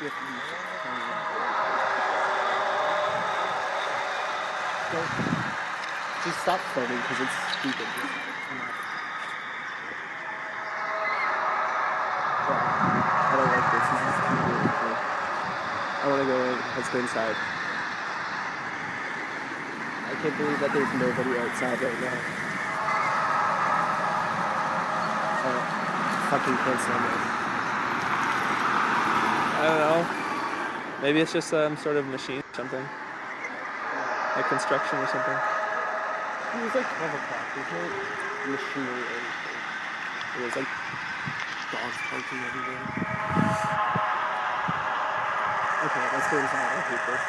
with these. Don't just stop filming because it's stupid. I don't like this. This is too weird for me. I want to go in. Let's go inside. I can't believe that there's nobody outside right now. Fucking can't stand it. I don't know. Maybe it's just some sort of machine or something. Like construction or something. It was like 12 o'clock. There's no machinery or anything. It was like dogs barking everywhere. Okay, let's go inside. I hate this.